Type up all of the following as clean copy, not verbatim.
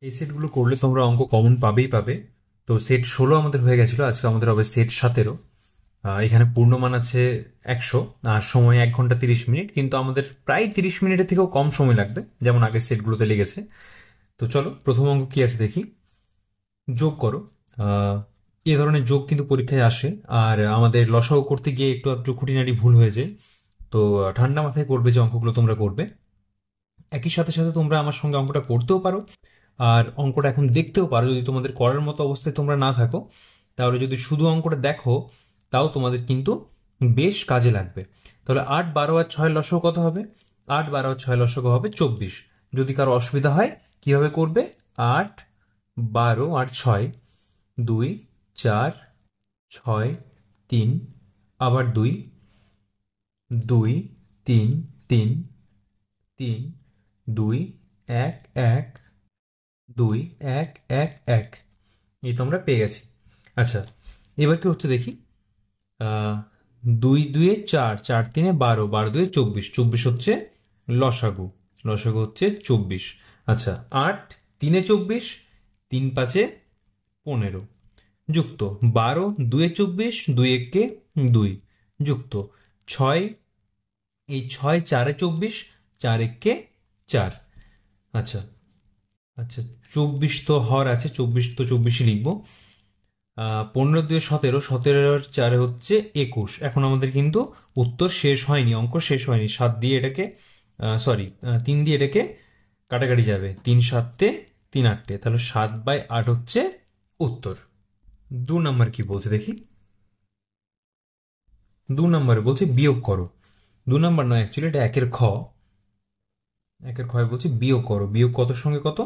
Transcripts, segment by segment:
এই সেটগুলো করলে তোমরা অঙ্ক কমন পাবেই পাবে। তো সেট 16 আমাদের হয়ে গেছিল, আজকে আমাদের হবে সেট 17। এখানে পূর্ণমান আছে 100, আর সময় 1 ঘন্টা 30 মিনিট, কিন্তু আমাদের প্রায় 30 মিনিটের থেকেও কম সময় লাগবে, যেমন আগের সেটগুলোতে লেগেছে। তো চলো প্রথম অঙ্ক কি আছে দেখি। যোগ করো। আহ, এ ধরনের যোগ কিন্তু পরীক্ষায় আসে, আর আমাদের লসাগু করতে গিয়ে একটু একটু খুঁটিনাটি ভুল হয়ে যায়। তো ঠান্ডা মাথায় করবে যে অঙ্কগুলো তোমরা করবে। একই সাথে সাথে তোমরা আমার সঙ্গে অঙ্কটা করতেও পারো, আর অঙ্কটা এখন দেখতেও পারো। যদি তোমাদের করার মতো অবস্থায় তোমরা না থাকো, তাহলে যদি শুধু অঙ্কটা দেখো, তাও তোমাদের কিন্তু বেশ কাজে লাগবে। তাহলে 8, 12 আর 6 লসগু কত হবে? 8, 12 আর 6 লসগু হবে 24। যদি কারো অসুবিধা হয়, কিভাবে করবে? 8, 12 আর 6, 2, 4, 6, 3, আবার 2, 2, 3, 3, 3, 2, 1, 1, 2, 1, 1, 1। এই তো আমরা পেয়ে গেছি। আচ্ছা, এবার কি হচ্ছে দেখি। আহ, 2, 2 এ 4, 4, 3 এ 12, 12, 2 এ 24, 24 হচ্ছে লসাগু। লসাগু হচ্ছে 24। আচ্ছা, 8, 3 এ 24, 3, 5 এ 15, যুক্ত 12, 2 এ 24, 2, 1 এ 2, যুক্ত 6, এই 6, 4 এ 24, 4, 1 এ 4। আচ্ছা, আচ্ছা, 24 তো হর আছে, 24 তো 24ই লিখবো। 15, 2 এ 17, 17 আর 4 হচ্ছে 21। এখন আমাদের কিন্তু উত্তর শেষ হয়নি, অঙ্ক শেষ হয়নি। 7 দিয়ে এটাকে, সরি, 3 দিয়ে এটাকে কাটাকাটি যাবে। 3 7 3 8, তাহলে 7/8 হচ্ছে উত্তর। 2 নম্বর কি বলছে দেখি। 2 নম্বরে বলছে বিয়োগ করো। 2 নম্বর নয়, অ্যাকচুয়ালি এটা একের খ। একের খয়ে বলছে বিয়োগ করো। বিয়োগ কতর সঙ্গে কত?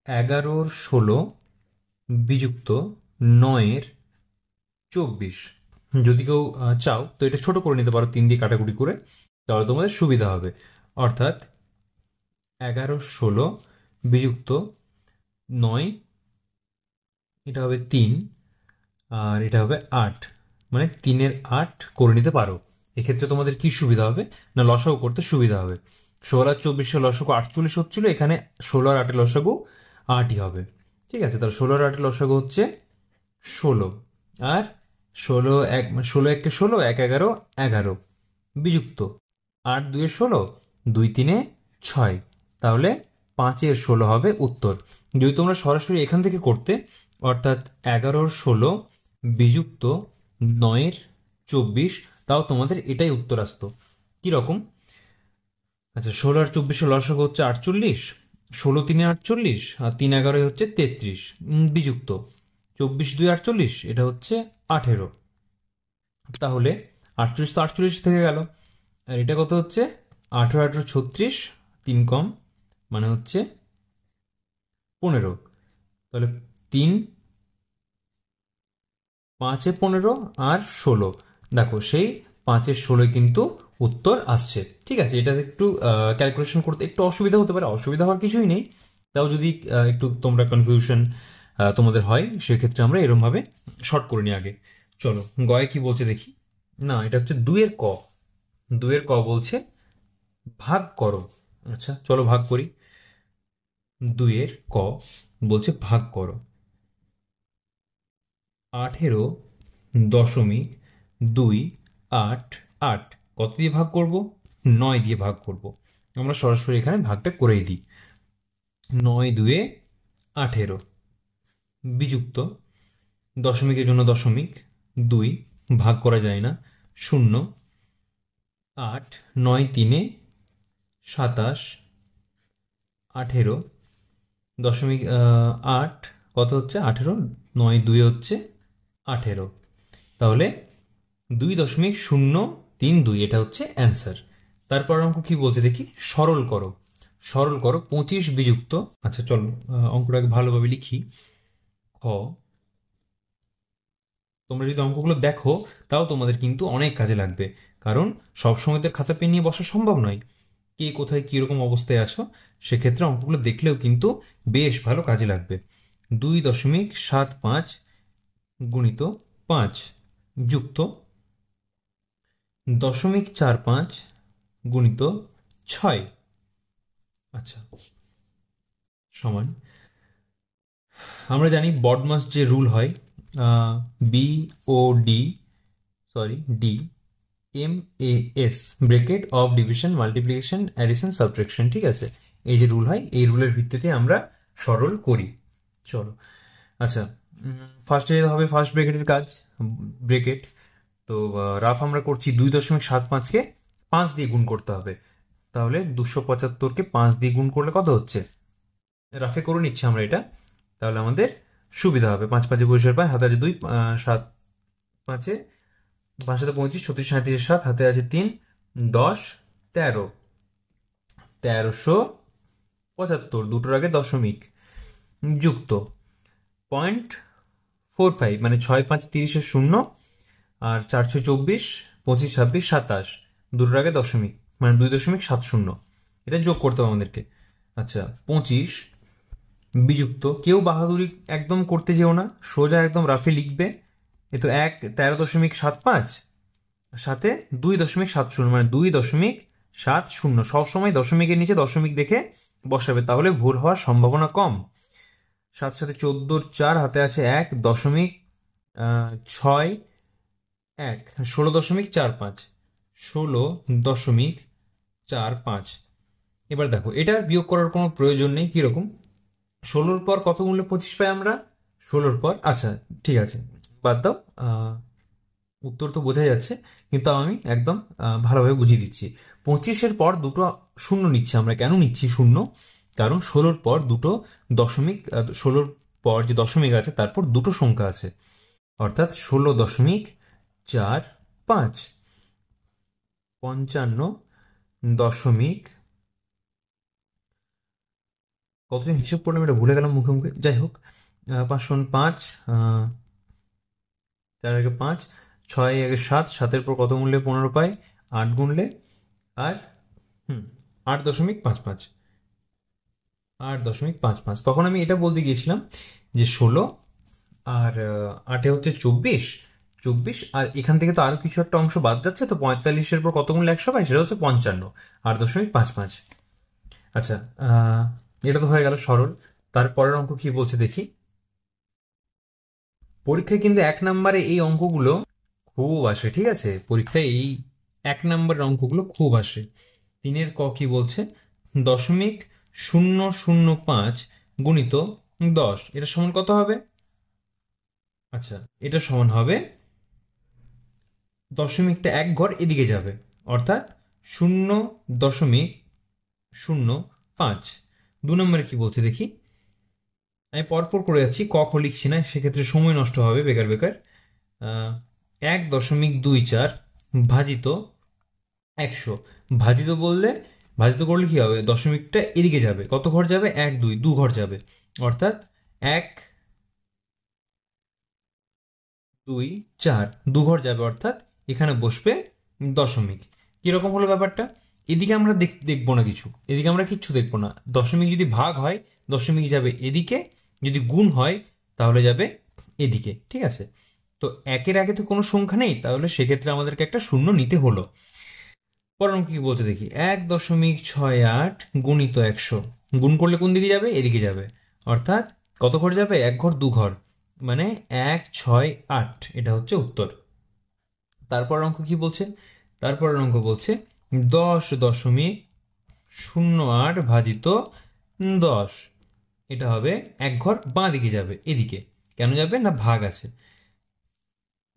11-16 বিযুক্ত 9-24। যদি কেউ চাও তো এটা ছোট করে নিতে পারো, 3 দিয়ে কাটাকুটি করে, তাহলে তোমাদের সুবিধা হবে। অর্থাৎ 11-16 বিযুক্ত 9, এটা হবে 3, আর এটা হবে 8, মানে 3-এর 8 করে নিতে পারো। এক্ষেত্রে তোমাদের কি সুবিধা হবে? না, লসাগু করতে সুবিধা হবে। 16 আর 24 লসাগু 48 হচ্ছিল, এখানে 16 আর 8 লসাগু 8ই হবে। ঠিক আছে, তাহলে 16 আর 8 লসাগু হচ্ছে 16, আর 16 1 কে 16, 1 11 বিযুক্ত 8 2 এ 16, 2 3 এ 6, তাহলে 5-এর 16 হবে উত্তর। যদি তোমরা সরাসরি এখান থেকে করতে, অর্থাৎ 11-16 বিযুক্ত 9-24, তাও তোমাদের এটাই উত্তর আসতো। কিরকম? আচ্ছা, 16 আর 24-এর লসাগু হচ্ছে 48, 16 3 এ 48, আর 3 11 হচ্ছে 33, বিযুক্ত 24 2 48, এটা হচ্ছে 18। তাহলে 48 তো 48 থেকে গেল, আর এটা কত হচ্ছে? 18 18 36, 3 কম, মানে হচ্ছে 15। তাহলে 3 5 এ 15 আর 16, দেখো সেই 5-এর 16 কিন্তু উত্তর আসছে। ঠিক আছে, এটা একটু ক্যালকুলেশন করতে একটু অসুবিধা হতে পারে, অসুবিধা হওয়ার কিছুই নেই। তাও যদি একটু তোমরা কনফিউশন তোমাদের হয়, সেক্ষেত্রে আমরা এরম ভাবে শর্ট করে নিই আগে। চলো গয়ে কি বলছে দেখি। না, এটা হচ্ছে 2-এর ক। 2-এর ক বলছে ভাগ করো। আচ্ছা, চলো ভাগ করি। 2-এর ক বলছে ভাগ করো 18.28 কত দিয়ে ভাগ করব? 9 দিয়ে ভাগ করব। আমরা সরাসরি এখানে ভাগটা করেই দিই। 9 2 এ 18 বিযুক্ত দশমিকের জন্য দশমিক, 2 ভাগ করা যায় না, 0, 8 9 3 এ 27, 18 দশমিক 8 কত হচ্ছে? 18, 9 2 হচ্ছে 18। তাহলে 2.032, এটা হচ্ছে অ্যান্সার। তারপর অঙ্ক কি বলছে দেখি। সরল করো। সরল করো 25 বিযুক্ত, আচ্ছা চলো অঙ্কটাকে ভালোভাবে লিখি। খ, তোমরা যদি অঙ্কগুলো দেখো, তাও তোমাদের কিন্তু অনেক কাজে লাগবে। কারণ সবসময় তো খাতা পেন নিয়ে বসা সম্ভব নয়। কে কোথায় কিরকম অবস্থায় আছো, সেক্ষেত্রে অঙ্কগুলো দেখলেও কিন্তু বেশ ভালো কাজে লাগবে। 2.75 গুণিত 5 যুক্ত 0.45 গুণিত 6, আচ্ছা, সমান আমরা জানি বডমাস যে রুল হয়, B O D, sorry D M A S, bracket of division, multiplication, addition, subtraction, ঠিক আছে? এই যে রুল হয়, এই রুলের ভিত্তিতে আমরা সরল করি। চলো, আচ্ছা, ফার্স্টে হবে ফার্স্ট ব্রেকেটের কাজ, ব্রেকেট। তো রাফ আমরা করছি 2.75কে 5 দিয়ে গুণ করতে হবে। তাহলে 275কে 5 দিয়ে গুণ করলে কত হচ্ছে, রাফে করে নিচ্ছি আমরা এটা, তাহলে আমাদের সুবিধা হবে। 5 5 25 পায়, হাতে আছে 2, 7 5, 5 7 35, 36 37, 7, হাতে আছে 3, 10 13, 1375, দুটোর আগে দশমিক যুক্ত 0.45, মানে 6 5 30 শূন্য, আর 424, 25 26 27, দুটোর আগে দশমিক, মানে 2.70, এটা যোগ করতে হবে আমাদেরকে। আচ্ছা, 25 বিযুক্ত, কেউ বাহাদুরি একদম করতে যেও না, সোজা একদম রাফে লিখবে। এ তো 13.75 সাথে 2.70, মানে 2.70, সবসময় দশমিকের নিচে দশমিক দেখে বসাবে, তাহলে ভুল হওয়ার সম্ভাবনা কম। 7 সাথে 14, 4, হাতে আছে 1.61, 16.45, 16.45। এবার দেখো, এটা বিয়োগ করার কোনো প্রয়োজন নেই। কিরকম, 16র পর কত গুনলে 25 পাই আমরা? 16র পর, আচ্ছা ঠিক আছে, বাদ দাও, উত্তর তো বোঝা যাচ্ছে, কিন্তু আমি একদম ভালোভাবে বুঝিয়ে দিচ্ছি। 25-এর পর দুটো শূন্য নিচ্ছি আমরা। কেন নিচ্ছি শূন্য? কারণ 16র পর দুটো দশমিক, 16র পর যে দশমিক আছে তারপর দুটো সংখ্যা আছে, অর্থাৎ 16.45, 55 দশমিক, কতদিন হিসেব করলাম এটা ভুলে গেলাম মুখে মুখে, যাই হোক, 5 4 আগে 5, 6 আগে 7, 7-এর পর কত গুনলে 15 পাই, 8 গুনলে, আর 8.55, 8.55। তখন আমি এটা বলতে গিয়েছিলাম যে 16 আর 8-এ হচ্ছে 24, 24, আর এখান থেকে তো আরো কিছু একটা অংশ বাদ যাচ্ছে, তো 45-এর পর কত গুনলে 100 পাই, সেটা হচ্ছে 55, 8.55। আচ্ছা, এটা তো হয়ে গেল সরল। তারপরের অঙ্ক কি বলছে দেখি। পরীক্ষায় কিন্তু 1 নম্বরে এই অঙ্কগুলো খুব আসে, ঠিক আছে? পরীক্ষায় এই 1 নম্বরের অঙ্কগুলো খুব আসে। 3-এর ক কি বলছে, 0.005 গুণিত 10, এটা সমান কত হবে? আচ্ছা, এটা সমান হবে, দশমিকটা এক ঘর এদিকে যাবে, অর্থাৎ 0.05। 2 নম্বরে কি বলছে দেখি, আমি পরপর করে যাচ্ছি, ক খ লিখছি না, সেক্ষেত্রে সময় নষ্ট হবে বেকার বেকার। 1.24 ভাজিত 100, ভাজিত বললে, ভাজিত করলে কি হবে, দশমিকটা এদিকে যাবে, কত ঘর যাবে, 1 2, 2 ঘর যাবে, অর্থাৎ 1 2 4, 2 ঘর যাবে, অর্থাৎ এখানে বসবে দশমিক। কিরকম হলো ব্যাপারটা? এদিকে আমরা দেখবো না কিছু, এদিকে আমরা কিচ্ছু দেখবো না। দশমিক যদি ভাগ হয়, দশমিক যাবে এদিকে, যদি গুণ হয় তাহলে যাবে এদিকে, ঠিক আছে? তো 1-এর আগে তো কোনো সংখ্যা নেই, তাহলে সেক্ষেত্রে আমাদেরকে একটা শূন্য নিতে হলো। পরের অঙ্ক কি বলছে দেখি, 1.68 গুণিত 100, গুণ করলে কোন দিকে যাবে, এদিকে যাবে, অর্থাৎ কত ঘর যাবে, 1 ঘর 2 ঘর, মানে 168, এটা হচ্ছে উত্তর। তারপর অঙ্ক কি বলছে, তারপরের অঙ্ক বলছে 10.08 ভাজিত 10, এটা হবে 1 ঘর বাঁ দিকে যাবে, এদিকে কেন যাবে না, ভাগ আছে।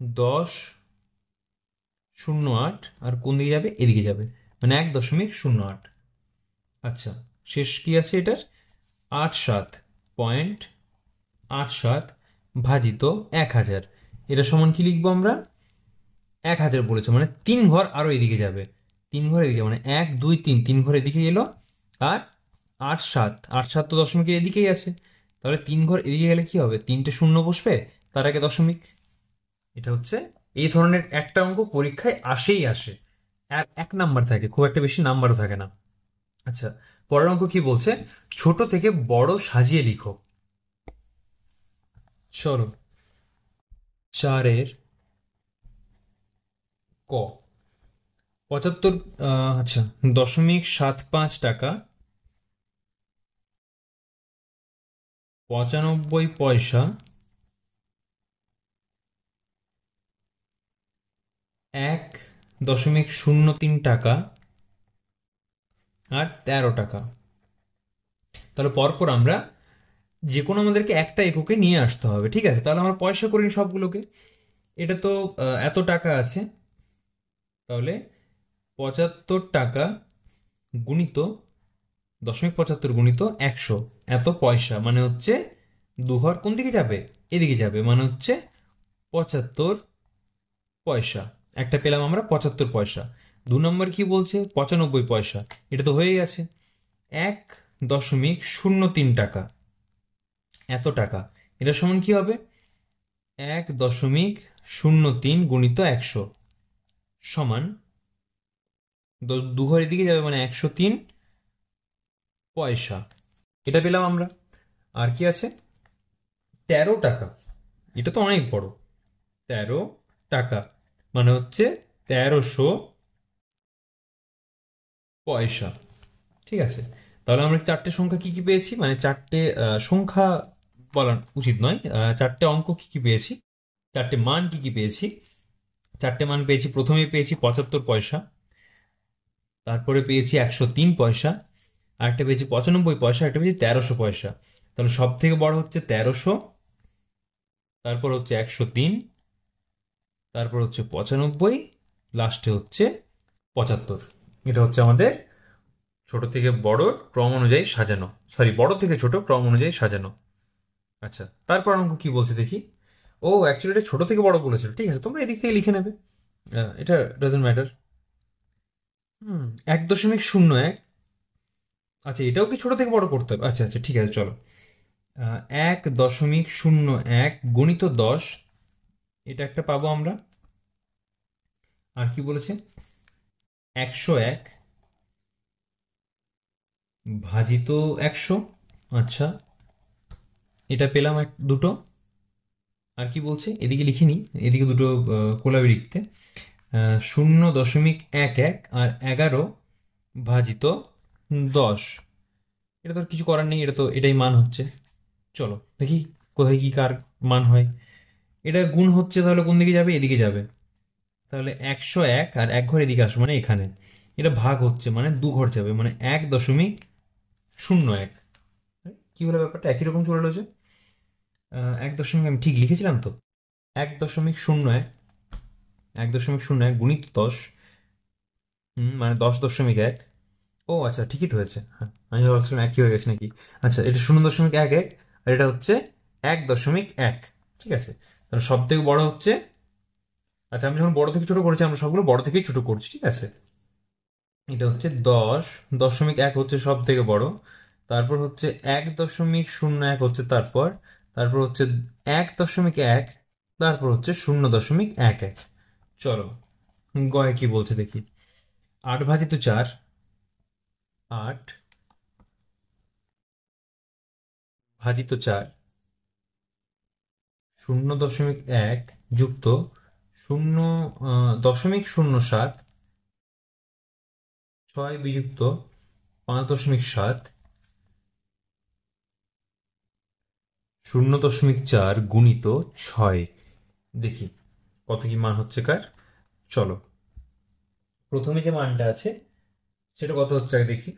10.08, আর কোন দিকে যাবে, এদিকে যাবে, মানে 1.08। আচ্ছা, শেষ কি আছে এটার, 87.87 ভাজিত 1000, এটা সমান কি লিখবো আমরা, 1000 বলেছে, মানে 3 ঘর আরো এদিকে যাবে, 3 ঘর এদিকে, মানে 1 2 3, 3 ঘর এদিকে এলো, আর 87 তো দশমিকের এদিকেই আছে, তাহলে 3 ঘর এদিকে গেলে কি হবে, 3টে শূন্য বসবে, তার আগে দশমিক। এটা হচ্ছে এই ধরনের একটা অঙ্ক পরীক্ষায় আসেই আসে, আর 1 নাম্বার থাকে, খুব একটা বেশি নাম্বারও থাকে না। আচ্ছা, পরের অঙ্ক কি বলছে, ছোট থেকে বড় সাজিয়ে লিখো। চলো, 4-এর ক, 75, আচ্ছা, 0.75 টাকা 95 পয়সা 1.03 টাকা আর 13 টাকা। তাহলে পরপর আমরা যে কোনো আমাদেরকে একটা এককে নিয়ে আসতে হবে, ঠিক আছে? তাহলে আমরা পয়সা করি সবগুলোকে। এটা তো এত টাকা আছে, তাহলে 75 টাকা গুণিত 0.75 গুণিত 100, এত পয়সা মানে হচ্ছে দুঘর কোন দিকে যাবে? এদিকে যাবে, মানে হচ্ছে 75 পয়সা। একটা পেলাম আমরা 75 পয়সা। 2 নম্বর কি বলছে? 95 পয়সা। এটা তো হয়ে গেছে। 1.03 টাকা, এত টাকা। এটা সমান কি হবে? 1.03 গুণিত 100 সমান দুঘর এদিকে যাবে, মানে 103 পয়সা। এটা পেলাম আমরা। আর কি আছে? 13 টাকা। এটা তো অনেক বড়। 13 টাকা মানে হচ্ছে 1300 পয়সা। ঠিক আছে, তাহলে আমরা চারটে সংখ্যা কি কি পেয়েছি, মানে চারটে সংখ্যা বলা উচিত নয়, চারটে অঙ্ক কি কি পেয়েছি, চারটে মান কি কি পেয়েছি। চারটে মান পেয়েছি, প্রথমে পেয়েছি 75 পয়সা, তারপরে পেয়েছি 103 পয়সা, আরেকটা পেয়েছি 95 পয়সা, একটা পেয়েছি 1300 পয়সা। তাহলে সব থেকে বড় হচ্ছে 1300, তারপর হচ্ছে 103, তারপর হচ্ছে 95, লাস্টে হচ্ছে 75। এটা হচ্ছে আমাদের ছোট থেকে বড় ক্রম অনুযায়ী সাজানো, সরি, বড় থেকে ছোট ক্রম অনুযায়ী সাজানো। আচ্ছা, তারপর অঙ্ক কি বলছে দেখি। ও অ্যাকচুয়ালি এটা ছোট থেকে বড় বলেছিল, ঠিক আছে, তোমরা এদিক থেকে লিখে নেবে, এটা ডাজন্ট ম্যাটার। 1.01। আচ্ছা, এটাও কি ছোট থেকে বড় করতে হবে? আচ্ছা আচ্ছা, ঠিক আছে, চলো। 1.01 গুণিত 10, এটা একটা পাবো আমরা। আর কি বলেছে? 101 ভাজিত 100। আচ্ছা, এটা পেলাম দুটো। আর কি বলছে এদিকে লিখিনি, এদিকে দুটো কোলাবি লিখতে। 0.11 আর 11 ভাজিত 10। এটা তো আর কিছু করার নেই, এটা তো এটাই মান হচ্ছে। চলো দেখি কোথায় কি কার মান হয়। এটা গুণ হচ্ছে, তাহলে কোন দিকে যাবে? এদিকে যাবে। তাহলে 101 আর এক ঘর এদিকে আসবে, মানে এখানে। এটা ভাগ হচ্ছে, মানে দু ঘর যাবে, মানে 1.01। কি হলো ব্যাপারটা? একই রকম চলে এলো যে। 1., আমি ঠিক লিখেছিলাম তো। 1.01, 1.01 গুণিত 10, মানে 10.1। ও আচ্ছা, ঠিকই তো হয়েছে, হ্যাঁ। আমি ভাবছিলাম একই হয়ে গেছে নাকি। আচ্ছা, এটা 0.11 আর এটা হচ্ছে 1.1। ঠিক আছে, তাহলে সব থেকে বড় হচ্ছে, আচ্ছা আমি যখন বড় থেকে ছোট করেছি, আমরা সবগুলো বড় থেকেই ছোট করছি, ঠিক আছে। এটা হচ্ছে 10.1 হচ্ছে সব থেকে বড়, তারপর হচ্ছে 1.01 হচ্ছে তারপর, তারপর হচ্ছে 1.1, তারপর হচ্ছে 0.11। চলো গয়ে কি বলছে দেখি। 8 ভাজিত 4, 8 ভাজিত 4, 0.1 যুক্ত 0.07, 6 বিযুক্ত 5.7, 0.4 গুণিত 6। দেখি কত কি মান হচ্ছে কার। চলো, প্রথমে যে মানটা আছে সেটা কত হচ্ছে আগে দেখি।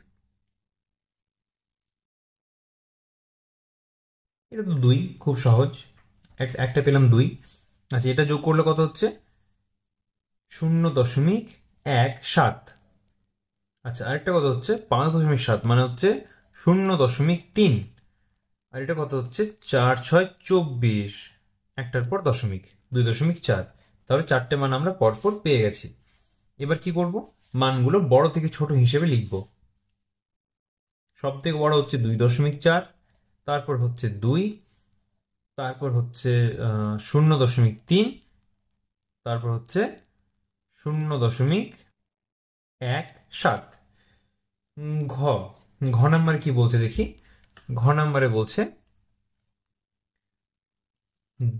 এটা তো 2, খুব সহজ। একটা পেলাম 2। আচ্ছা, এটা যোগ করলে কত হচ্ছে? 0.17। আচ্ছা, আরেকটা কত হচ্ছে? 5.7, মানে হচ্ছে 0.3। আর এটা কত হচ্ছে? 4 6 24, একটার পর দশমিক, 2.4। তাহলে চারটে মান আমরা পরপর পেয়ে গেছি। এবার কি করব? মানগুলো বড় থেকে ছোট হিসেবে লিখব। সব থেকে বড় হচ্ছে 2.4, তারপর হচ্ছে 2, তারপর হচ্ছে 0.3, তারপর হচ্ছে 0.17। ঘ ঘ নাম্বারে কি বলছে দেখি। ঘ নাম্বারে বলছে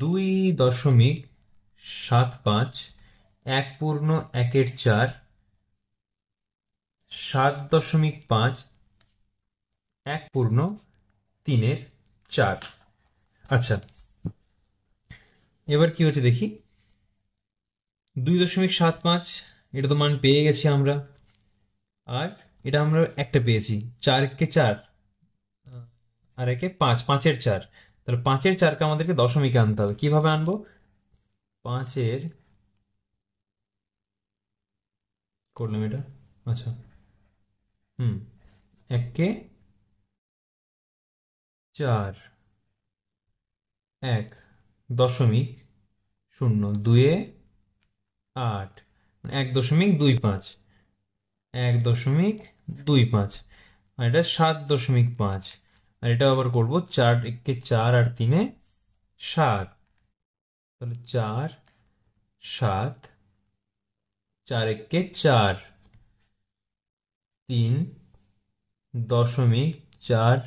2.75 1/1/4, 7.5 1/3/4। আচ্ছা, এবার কি হচ্ছে দেখি। 2.75, এটা তো মান পেয়ে গেছি আমরা। আর এটা আমরা একটা পেয়েছি, 4 কে 4, আর একে 5, 5-এর 4। তাহলে 5-এর 4কে আমাদেরকে দশমিকে আনতে হবে। কিভাবে আনবো? 5-এর, করলাম এটা। আচ্ছা, হুম, 1-কে 4, 1.0, 2-এ 8, 1.25, 1.25, আর এটা 7.5, আর এটা আবার করবো 4-একে 4 আর 3-এ 7। তাহলে 4, 7, 4-একে 4, 3.4,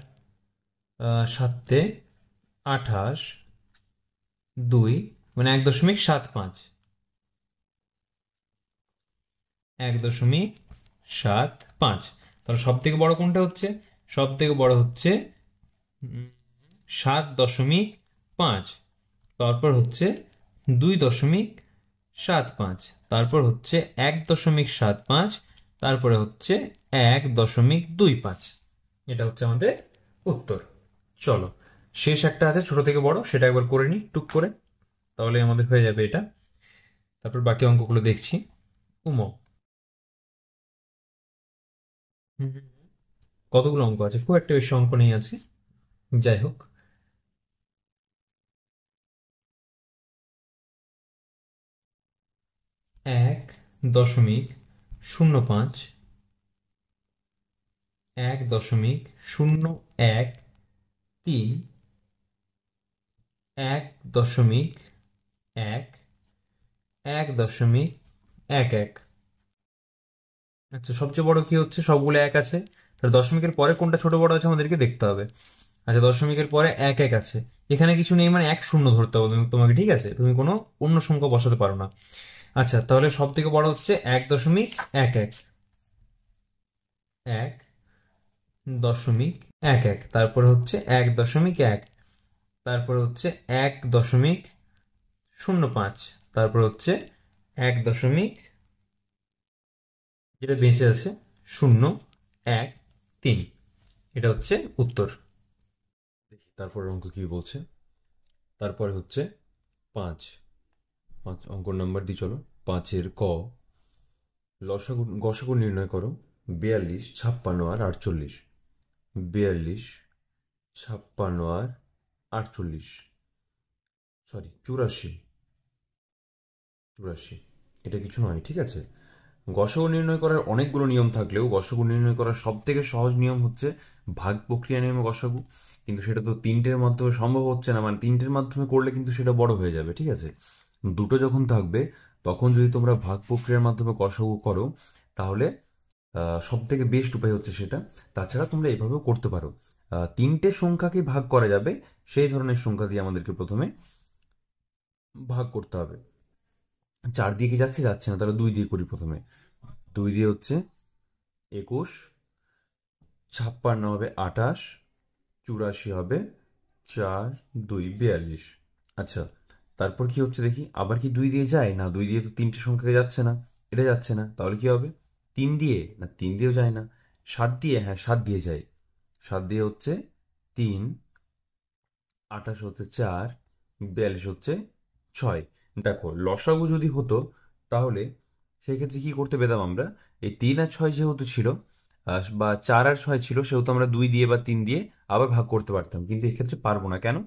7-এ 28, 2, মানে 1.75, 1.75। তাহলে সব থেকে বড় কোনটা হচ্ছে? সব থেকে বড় হচ্ছে 7.5, তারপর হচ্ছে 2.75, তারপর হচ্ছে 1.75, তারপরে হচ্ছে 1.25। এটা হচ্ছে আমাদের উত্তর। চলো, শেষ একটা আছে ছোট থেকে বড়, সেটা একবার করে নিই টুক করে, তাহলে আমাদের হয়ে যাবে এটা। তারপর বাকি অঙ্কগুলো দেখছি। উমো, হুম, কতগুলো অঙ্ক আছে? খুব একটা বেশি অঙ্ক নেই আছে, যাই হোক। 1.05, 1.01, 1.1, 1.11। আচ্ছা, সবচেয়ে বড় কি হচ্ছে? সবগুলো এক আছে, তাহলে দশমিকের পরে কোনটা ছোট বড় আছে আমাদেরকে দেখতে হবে। আচ্ছা, দশমিকের পরে 1-1 আছে, এখানে কিছু নেই, মানে 1-0 ধরতে হবে তোমাকে, ঠিক আছে? তুমি কোনো অন্য সংখ্যা বসাতে পারো না। আচ্ছা, তাহলে সব থেকে বড় হচ্ছে 1.11, 1.11, তারপরে হচ্ছে 1.1, তারপরে হচ্ছে 1.05, তারপর হচ্ছে 1, যেটা বেঁচে আছে, 0, 1, 3। এটা হচ্ছে উত্তর। দেখি তারপর অঙ্ক কি বলছে। তারপরে হচ্ছে 5, 5 অঙ্ক নাম্বার দি চলো। 5-এর লসাগু গসাগু নির্ণয় করো। 42, 56 আর 48। 42, 56 আর 48, সরি 84, 84। এটা কিছু নয়, ঠিক আছে? গসাগু নির্ণয় করার অনেকগুলো নিয়ম থাকলেও গসাগু নির্ণয় করার সব থেকে সহজ নিয়ম হচ্ছে ভাগ প্রক্রিয়া নিয়মে গসাগু। কিন্তু সেটা তো তিনটের মাধ্যমে সম্ভব হচ্ছে না, মানে তিনটের মাধ্যমে করলে কিন্তু সেটা বড় হয়ে যাবে, ঠিক আছে? দুটো যখন থাকবে তখন যদি তোমরা ভাগ প্রক্রিয়ার মাধ্যমে গসাগু করো, তাহলে সব থেকে বেস্ট উপায় হচ্ছে সেটা। তাছাড়া তোমরা এভাবেও করতে পারো। তিনটে সংখ্যাকে ভাগ করা যাবে সেই ধরনের সংখ্যা দিয়ে আমাদেরকে প্রথমে ভাগ করতে হবে। 4 দিয়ে কি যাচ্ছে? যাচ্ছে না, তাহলে 2 দিয়ে করি প্রথমে। 2 দিয়ে হচ্ছে 21, 56 হবে 28, 84 হবে 4, 2, 42। আচ্ছা, তারপর কি হচ্ছে দেখি, আবার কি 2 দিয়ে যায়? না, 2 দিয়ে তো তিনটে সংখ্যাকে যাচ্ছে না, এটা যাচ্ছে না, তাহলে কি হবে? 3 দিয়ে? না, 3 দিয়েও যায় না। 7 দিয়ে? হ্যাঁ, 7 দিয়ে যায়। 7 দিয়ে হচ্ছে 3, 28 হচ্ছে 4, 42 হচ্ছে 6। দেখো, লসাগু যদি হতো তাহলে সেই ক্ষেত্রে কি করতে পেতাম আমরা? এই 3 আর 6 যেহেতু ছিল, বা 4 আর 6 ছিল, সেহেতু আমরা 2 দিয়ে বা 3 দিয়ে আবার ভাগ করতে পারতাম, কিন্তু এক্ষেত্রে পারবো না। কেন?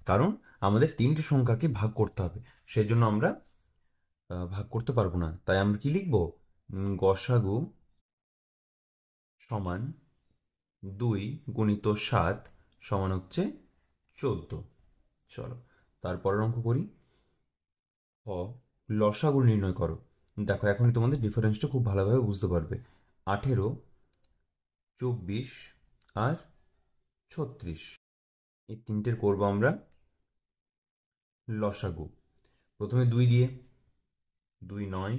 কারণ আমাদের তিনটে সংখ্যাকে ভাগ করতে হবে, সেই জন্য আমরা ভাগ করতে পারবো না। তাই আমরা কি লিখবো? গসাগু সমান 2 × 7 সমান হচ্ছে 14। চলো, তারপরের অঙ্ক করি। খ, লসাগু নির্ণয় করো। দেখো, এখনই তোমাদের ডিফারেন্সটা খুব ভালোভাবে বুঝতে পারবে। 18, 24 আর 36, এই তিনটের করবো আমরা লসাগু। প্রথমে 2 দিয়ে, 2, 9,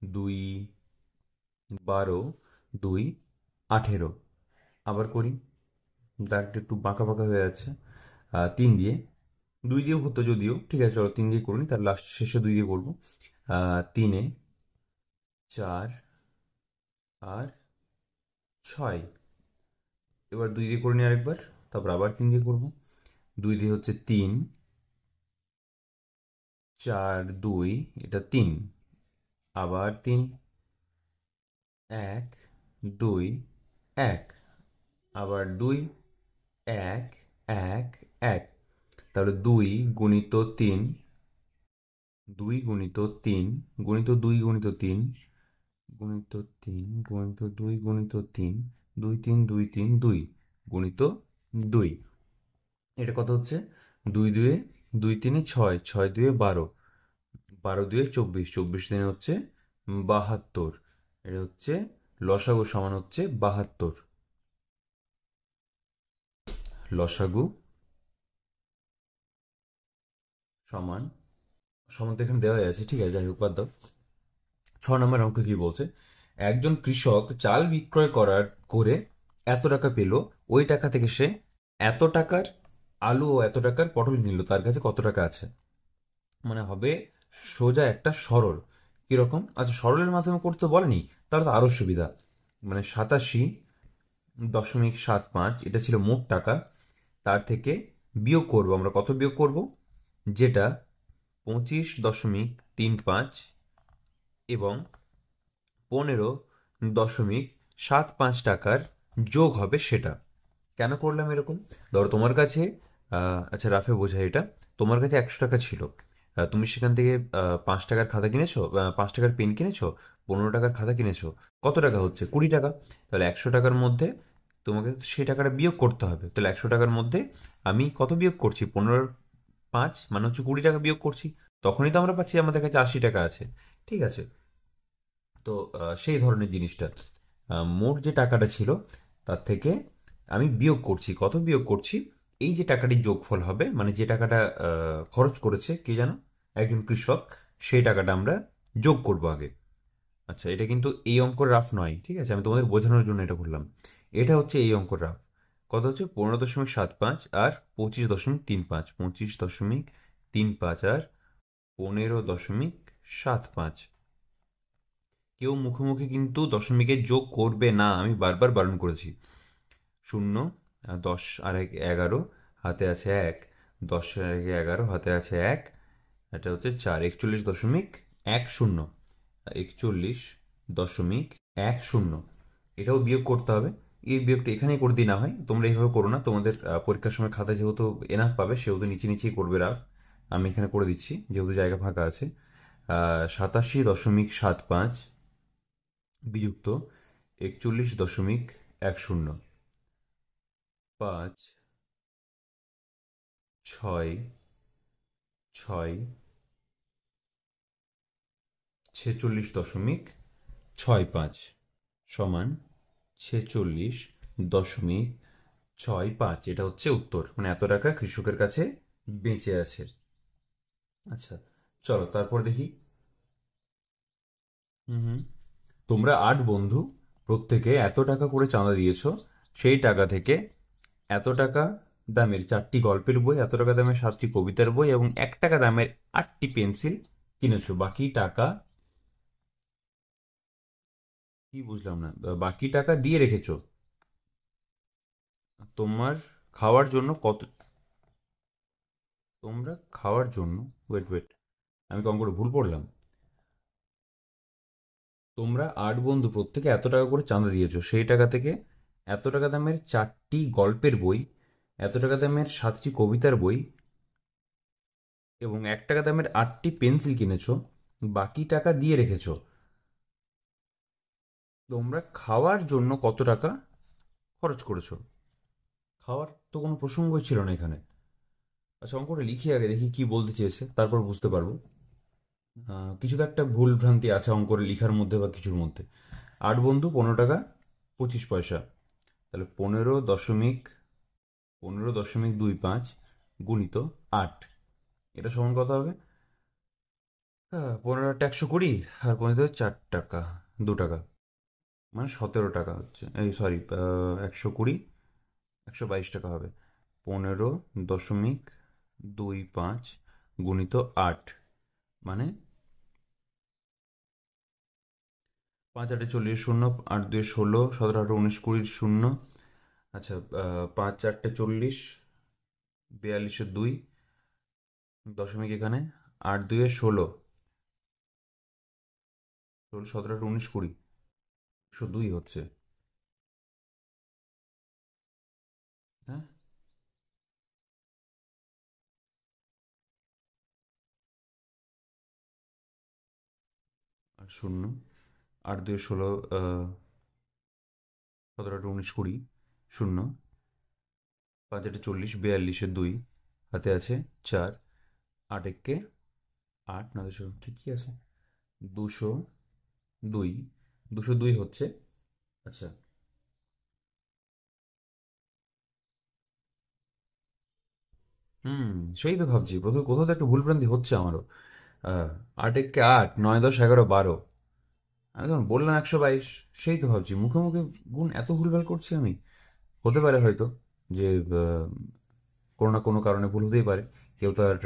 2, 12, 2, 18। আবার করি, দাগটা একটু বাঁকা বাঁকা হয়ে আছে। তিন দিয়ে, দুই দিয়েও হতো যদিও, ঠিক আছে চলো তিন দিয়ে করুন, তার লাস্ট শেষে দুই দিয়ে করবো। তিনে চার আর ছয়, এবার দুই দিয়ে করে নিই আরেকবার, তারপর আবার তিন দিয়ে করবো। দুই দিয়ে হচ্ছে তিন, চার দুই, এটা তিন, আবার তিন, এক দুই এক, আবার দুই, এক এক এক, তাহলে দুই গুণিত তিন, দুই গুণিত তিন গুণিত দুই গুণিত তিন গুণিত তিন গুণিত দুই গুণিত তিন, দুই তিন দুই তিন দুই গুণিত দুই, এটা কত হচ্ছে? দুই দুয়ে, দুই তিনে ছয়, ছয় দুয়ে বারো, বারো দুয়ে চব্বিশ, চব্বিশ দিনে হচ্ছে ৭২। এটা হচ্ছে লসাগু সমান হচ্ছে ৭২। লসাগু সমান, সমান তো এখানে দেওয়াই আছে, ঠিক আছে যাই হোক বাদ দাও। ৬ নম্বর অঙ্ক কি বলছে? একজন কৃষক চাল বিক্রয় করে এত টাকা পেল, ওই টাকা থেকে সে এত টাকার আলু ও এত টাকার পটল নিল, তার কাছে কত টাকা আছে? মানে হবে সোজা একটা সরল। কিরকম? আচ্ছা সরলের মাধ্যমে করতে বলেনি, তাহলে তো আরো সুবিধা। মানে 87.75 এটা ছিল মোট টাকা, তার থেকে বিয়োগ করব আমরা, কত বিয়োগ করব? যেটা 25.35 এবং 15.75 টাকার যোগ হবে সেটা। কেন করলাম এরকম? ধরো তোমার কাছে, আচ্ছা রাফে বোঝাই এটা, তোমার কাছে 100 টাকা ছিল, তুমি সেখান থেকে 5 টাকার খাতা কিনেছো, 5 টাকার পেন কিনেছো, 15 টাকার খাতা কিনেছো, কত টাকা হচ্ছে? 20 টাকা। তাহলে 100 টাকার মধ্যে তোমাকে সেই টাকাটা বিয়োগ করতে হবে, তাহলে 100 টাকার মধ্যে আমি কত বিয়োগ করছি? 15 5 মানে হচ্ছে 20 টাকা বিয়োগ করছি, তখনই তো আমরা পাচ্ছি আমাদের কাছে 80 টাকা আছে। ঠিক আছে, তো সেই ধরনের জিনিসটা, মোট যে টাকাটা ছিল তার থেকে আমি বিয়োগ করছি, কত বিয়োগ করছি? এই যে টাকাটির যোগফল হবে, মানে যে টাকাটা খরচ করেছে কে জানো, একজন কৃষক, সেই টাকাটা আমরা যোগ করব আগে। আচ্ছা এটা কিন্তু এই অঙ্কের রাফ নয়, ঠিক আছে, আমি তোমাদের বোঝানোর জন্য এটা বললাম। এটা হচ্ছে এই অঙ্কের রাফ। কত হচ্ছে? 15.75 আর 25.35, 25.35 আর 15.75। কেউ মুখোমুখি কিন্তু দশমিকের যোগ করবে না, আমি বারবার বারণ করেছি। শূন্য, 10 আর 11, হাতে আছে এক, 10 আর 11, হাতে আছে এক, এটা হচ্ছে 4, 41.10, 41.10। এটাও বিয়োগ করতে হবে, এই বিয়োগটা এখানেই করে দিই, না হয় তোমরা এইভাবে করো না, তোমাদের পরীক্ষার সময় খাতা যেহেতু এনাফ পাবে সেহেতু নিচে নিচেই করবে রাফ, আমি এখানে করে দিচ্ছি যেহেতু জায়গা ফাঁকা আছে। 87.75 বিযুক্ত 41.10, 5 ছয় ছয় 46.65 সমান 46.65, এটা হচ্ছে উত্তর, মানে এত টাকা কৃষকের কাছে বেঁচে আছে। আচ্ছা চলো তারপর দেখি। হুম হুম, তোমরা 8 বন্ধু প্রত্যেকে এত টাকা করে চাঁদা দিয়েছো, সেই টাকা থেকে এত টাকা দামের 4টি গল্পের বই, এত টাকা দামের 7টি কবিতার বই এবং 1 টাকা দামের 8টি পেন্সিল কিনেছো, বাকি টাকা কি বুঝলাম না, বাকি টাকা দিয়ে রেখেছো। তোমার খাওয়ার জন্য কত, তোমরা খাওয়ার জন্য, ওয়েট ওয়েট, আমি কম করে ভুল পড়লাম। তোমরা 8 বন্ধু প্রত্যেকে এত টাকা করে চাঁদা দিয়েছো, সেই টাকা থেকে এত টাকা দামের 4টি গল্পের বই, এত টাকা দামের 7টি কবিতার বই এবং 1 টাকা দামের 8টি পেন্সিল কিনেছো, বাকি টাকা দিয়ে রেখেছো। তোমরা খাওয়ার জন্য কত টাকা খরচ করেছো? খাওয়ার তো কোনো প্রসঙ্গই ছিল না এখানে। আচ্ছা অঙ্কটা লিখি আগে, দেখি কি বলতে চেয়েছে, তারপর বুঝতে পারবো। কিছু তো একটা ভুল ভ্রান্তি আছে অঙ্করে লিখার মধ্যে বা কিছুর মধ্যে। 8 বন্ধু 15 টাকা 25 পয়সা, তাহলে 15.25 গুণিত 8, এটা সমান কত হবে? 15 টা 120 আর 4 টাকা, 2 টাকা, মানে 17 টাকা হচ্ছে, এই সরি, 120, 122 টাকা হবে। 15.25 গুণিত 8, মানে 5 8 40 শূন্য, 8 2 16, 17 18 19 20 শূন্য। আচ্ছা, 5 4 40, 42 2 দশমিক এখানে, 8 2 16, 17 18 19 20, 102 হচ্ছে। হ্যাঁ, আর শূন্য, 8 2 16, 17 18 19 20 শূন্য, 5 8 40, 42 2 হাতে আছে 4, 8 1 8 9 ঠিকই আছে, 202, 202 হচ্ছে। আচ্ছা, হুম, সেই তো ভাবছি প্রথম কোথাও তো একটা ভুলভ্রান্তি হচ্ছে আমারও। 8 1 8, 9 10 11 12, আমি তখন বললাম 122, সেই তো ভাবছি মুখে মুখে গুণ এত ভুলভাল করছি আমি। হতে পারে হয়তো যে কোনো না কোনো কারণে ভুল হতেই পারে, কেউ তো আর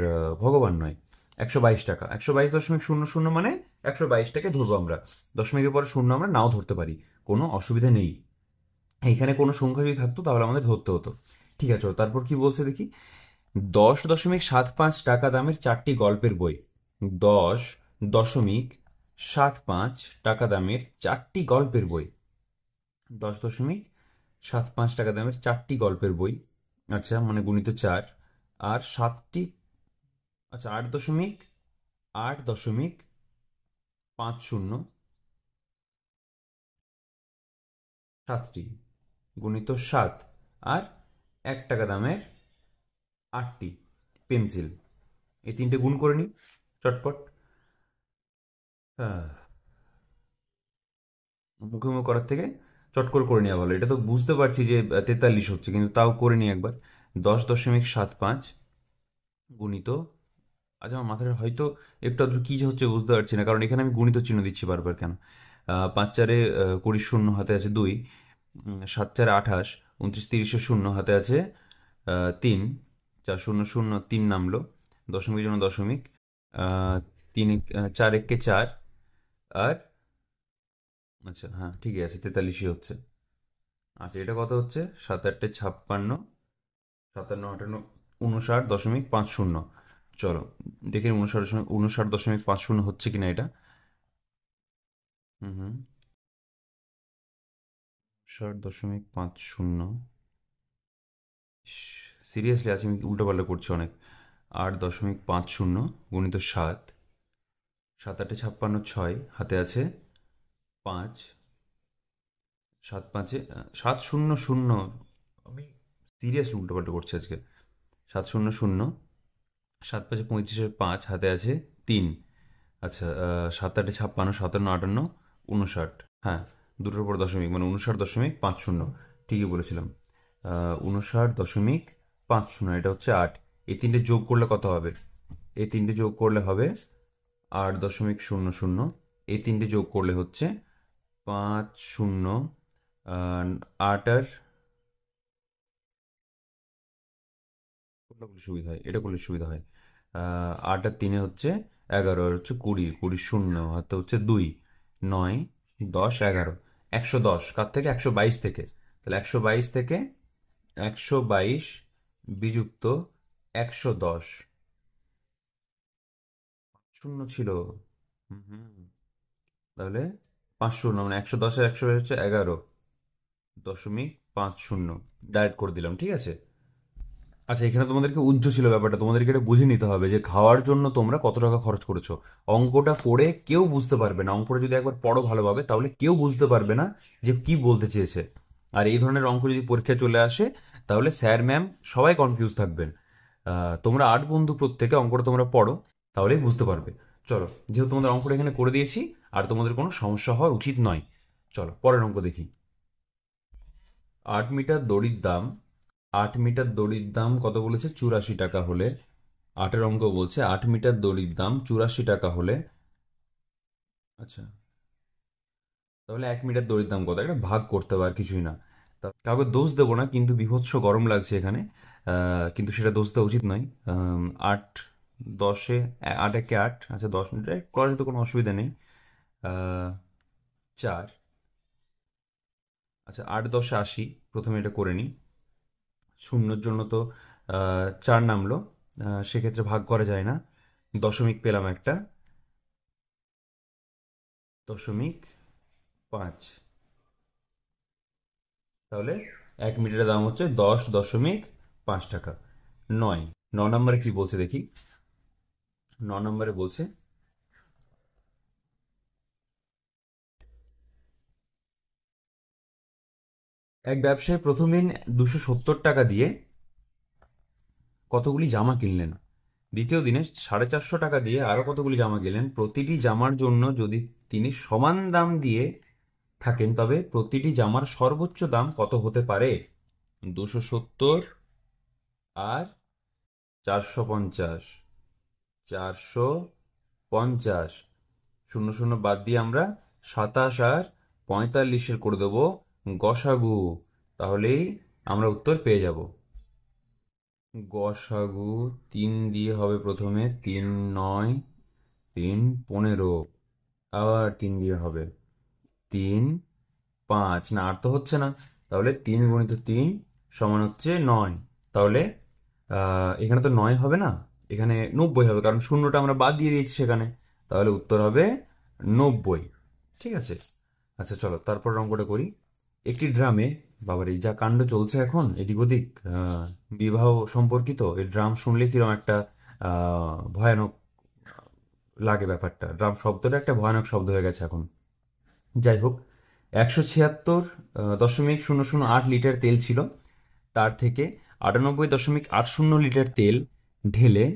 ভগবান নয়। 122 টাকা, 122.00 মানে 122টাকে ধরবো আমরা, দশমিকের পরে শূন্য আমরা নাও ধরতে পারি, কোনো অসুবিধা নেই। এইখানে কোনো সংখ্যা যদি থাকতো তাহলে আমাদের ধরতে হতো। ঠিক আছে, তারপর কি বলছে দেখি। 10.75 টাকা দামের 4টি গল্পের বই। 10.75 টাকা দামের 4টি গল্পের বই। 10.75 টাকা দামের 4টি গল্পের বই। আচ্ছা, মানে গুণিত 4, আর 7টি, আচ্ছা 8.50 7টি গুণিত 7, আর 1 টাকা দামের 8টি পেন্সিল। এই তিনটে গুণ করে নিই চটপট। হ্যাঁ, মুখে মুখে করার থেকে চট করে নেওয়া ভালো। এটা তো বুঝতে পারছি যে 43 হচ্ছে, কিন্তু তাও করে নিই একবার। 10.75 গুণিত, আচ্ছা আমার মাথায় হয়তো একটু আধটু কি যে হচ্ছে বুঝতে পারছি না, কারণ এখানে আমি গুণিত চিহ্ন দিচ্ছি বারবার কেন। 5 4 20 শূন্য হাতে আছে 2, 7 4 28, 29 30 শূন্য হাতে আছে 3, 4 0 0 3 নামলো, দশমিকের জন্য দশমিক, 3 4 1 4, আর আচ্ছা হ্যাঁ ঠিকই আছে, 43 হচ্ছে। আচ্ছা, এটা কত হচ্ছে? 7 8 56, 57 58, 59.50। চলো দেখি 59.50 হচ্ছে কিনা এটা। হুম হুম, 60.50। সিরিয়াসলি আজ আমি উল্টো পাল্টা করছি অনেক। 8.50 গুণিত 7, 7 8 56 6 হাতে আছে 5, 7 5 7 0 0, আমি সিরিয়াসলি উল্টো পাল্টা করছি আজকে। 7 0 0, 7 5 35, 5 হাতে আছে 3। আচ্ছা, 7 8 56, 57 58, 59। হ্যাঁ, দুটোর উপর দশমিক, মানে 59.50। ঠিকই বলেছিলাম। 59.50, এটা হচ্ছে 8। এই তিনটে যোগ করলে কত হবে? এই তিনটে যোগ করলে হবে 8.00। এই তিনটে যোগ করলে হচ্ছে 5 0, 8 আর, কোনটা করলে সুবিধা হয়? এটা করলে সুবিধা হয়। 8 আর 3 হচ্ছে 11, আর হচ্ছে 20, 20 শূন্য হাতে হচ্ছে 2, 9 10 11, 110 কার থেকে? 122 থেকে। তাহলে 122 থেকে 122 বিযুক্ত 110, শূন্য ছিল। হুম হুম। তাহলে 5 শূন্য, মানে 110 আর 122 হচ্ছে 11.50। ডাইরেক্ট করে দিলাম, ঠিক আছে। আচ্ছা, এখানে তোমাদেরকে উজ্জ্ব ছিল ব্যাপারটা, তোমাদেরকে এটা বুঝে নিতে হবে যে খাওয়ার জন্য তোমরা কত টাকা খরচ করেছো। অঙ্কটা পড়ে কেউ বুঝতে পারবে না, অঙ্কটা যদি একবার পড়ো ভালোভাবে তাহলে কেউ বুঝতে পারবে না যে কি বলতে চেয়েছে। আর এই ধরনের অঙ্ক যদি পরীক্ষায় চলে আসে তাহলে স্যার ম্যাম সবাই কনফিউজ থাকবেন। তোমরা 8 বন্ধু প্রত্যেকে অঙ্কটা তোমরা পড়ো, তাহলেই বুঝতে পারবে। চলো, যেহেতু তোমাদের অঙ্কটা এখানে করে দিয়েছি, আর তোমাদের কোনো সমস্যা হওয়ার উচিত নয়। চলো পরের অঙ্ক দেখি। 8 মিটার দড়ির দাম, 8 মিটার দড়ির দাম কত বলেছে? 84 টাকা হলে, 8-এর অঙ্ক বলছে 8 মিটার দড়ির দাম 84 টাকা হলে, আচ্ছা তাহলে 1 মিটার দড়ির দাম কত? এটা ভাগ করতে হবে, আর কিছুই না। তা কাউকে দোষ দেবো না, কিন্তু বীভৎস গরম লাগছে এখানে। কিন্তু সেটা দোষ দেওয়া উচিত নয়। 8 10-এ 8 একে 8, আচ্ছা 10 মিনিটে করার তো কোনো অসুবিধা নেই। 4, আচ্ছা 8 10-এ 80, প্রথমে এটা করে নিই। শূন্যর জন্য তো 4 নামলো, সেক্ষেত্রে ভাগ করা যায় না, দশমিক পেলাম একটা, 0.5। তাহলে 1 মিনিটের দাম হচ্ছে 10.5 টাকা। 9 নম্বরে কি বলছে দেখি। 9 নম্বরে বলছে এক ব্যবসায়ী প্রথম দিন 270 টাকা দিয়ে কতগুলি জামা কিনলেন। দ্বিতীয় দিনে 450 টাকা দিয়ে আরো কতগুলি জামা কিনলেন। প্রতিটি জামার জন্য যদি তিনি সমান দাম দিয়ে থাকেন তবে প্রতিটি জামার সর্বোচ্চ দাম কত হতে পারে? 270 আর 450, 450, শূন্য শূন্য বাদ দিয়ে আমরা 27 আর 45-এর করে দেবো গসাগু। তাহলেই আমরা উত্তর পেয়ে যাব। গসাগু 3 দিয়ে হবে প্রথমে, 3 9, 3 15, আবার 3 দিয়ে হবে, 3 5, না আর তো হচ্ছে না। তাহলে 3 গুণিত 3 সমান হচ্ছে 9। তাহলে এখানে তো 9 হবে না, এখানে 90 হবে, কারণ শূন্যটা আমরা বাদ দিয়ে দিয়েছি সেখানে। তাহলে উত্তর হবে 90। ঠিক আছে, আচ্ছা চলো তারপর অঙ্কটা করি। একটি ড্রামে, বাবারে যা কাণ্ড চলছে এখন এদিক ওদিক, বিবাহ সম্পর্কিত এই ড্রাম শুনলে কিরকম একটা ভয়ানক লাগে ব্যাপারটা। ড্রাম শব্দটা একটা ভয়ানক শব্দ হয়ে গেছে এখন। যাই হোক, 176.008 লিটার তেল ছিল, তার থেকে 98.80 লিটার তেল ঢেলে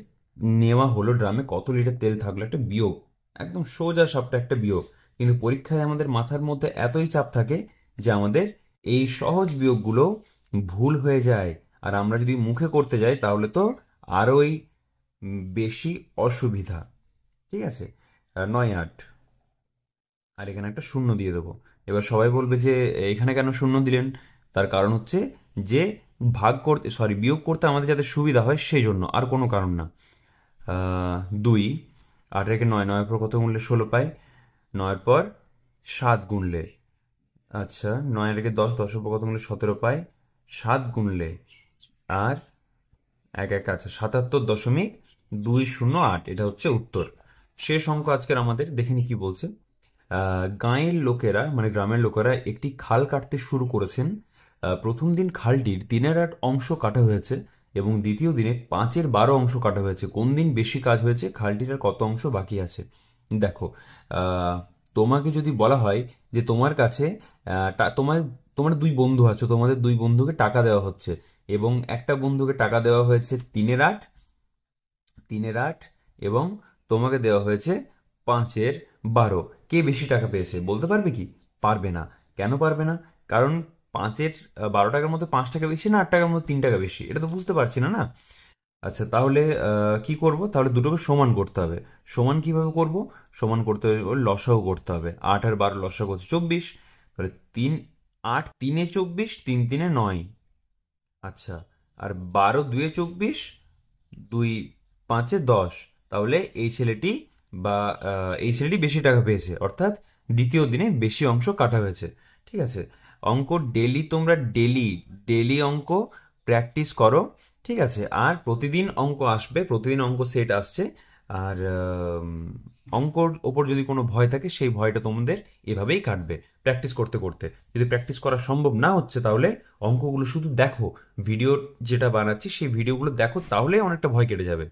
নেওয়া হলো ড্রামে। কত লিটার তেল থাকলো? একটা বিয়োগ, একদম সোজা সাপটা একটা বিয়োগ। কিন্তু পরীক্ষায় আমাদের মাথার মধ্যে এতই চাপ থাকে যে আমাদের এই সহজ বিয়োগগুলো ভুল হয়ে যায়। আর আমরা যদি মুখে করতে যাই তাহলে তো আরোই বেশি অসুবিধা। ঠিক আছে, 9 8, আর এখানে একটা শূন্য দিয়ে দেবো। এবার সবাই বলবে যে এখানে কেন শূন্য দিলেন? তার কারণ হচ্ছে যে ভাগ করতে, সরি বিয়োগ করতে আমাদের যাতে সুবিধা হয় সেই জন্য, আর কোনো কারণ না। 2, 8 রেখে 9, 9 পর কত গুনলে 16 পাই, 9 পর 7 গুনলে, আচ্ছা 9 রেখে 10, 10 পর কত গুনলে 17 পাই, 7 গুনলে আর 1 1, আচ্ছা 77.208, এটা হচ্ছে উত্তর। শেষ অঙ্ক আজকের আমাদের, দেখে নি কি বলছে। গাঁয়ের লোকেরা মানে গ্রামের লোকেরা একটি খাল কাটতে শুরু করেছেন। প্রথম দিন খালটির 3/8 অংশ কাটা হয়েছে এবং দ্বিতীয় দিনে 5/12 অংশ কাটা হয়েছে। কোন দিন বেশি কাজ হয়েছে? খালটির আর কত অংশ বাকি আছে? দেখো, তোমাকে যদি বলা হয় যে তোমার কাছে তোমার তোমার দুই বন্ধু আছো, তোমাদের দুই বন্ধুকে টাকা দেওয়া হচ্ছে এবং একটা বন্ধুকে টাকা দেওয়া হয়েছে 3/8, 3/8, এবং তোমাকে দেওয়া হয়েছে 5/12। কে বেশি টাকা পেয়েছে বলতে পারবে কি? পারবে না। কেন পারবে না? কারণ 5/12 টাকার মধ্যে 5 টাকা বেশি না 8 টাকার মধ্যে 3 টাকা বেশি, এটা তো বুঝতে পারছি না না। আচ্ছা তাহলে কি করব? তাহলে দুটোকে সমান করতে হবে। সমান কিভাবে করব? সমান করতে হবে লসাগু করতে হবে। 8 আর 12 লসাগু হচ্ছে 24। তাহলে 3 8 3 এ 24, 3 3 এ 9, আচ্ছা আর 12 2 এ 24, 2 5 এ 10। তাহলে এই ছেলেটি বেশি টাকা পেয়েছে, অর্থাৎ দ্বিতীয় দিনে বেশি অংশ কাটা হয়েছে। ঠিক আছে, অঙ্ক ডেলি তোমরা ডেলি ডেলি অঙ্ক প্র্যাকটিস করো। ঠিক আছে, আর প্রতিদিন অঙ্ক আসবে, প্রতিদিন অঙ্ক সেট আসছে। আর অঙ্কর ওপর যদি কোনো ভয় থাকে সেই ভয়টা তোমাদের এভাবেই কাটবে প্র্যাকটিস করতে করতে। যদি প্র্যাকটিস করা সম্ভব না হচ্ছে তাহলে অঙ্কগুলো শুধু দেখো, ভিডিও যেটা বানাচ্ছি সেই ভিডিওগুলো দেখো, তাহলেই অনেকটা ভয় কেটে যাবে।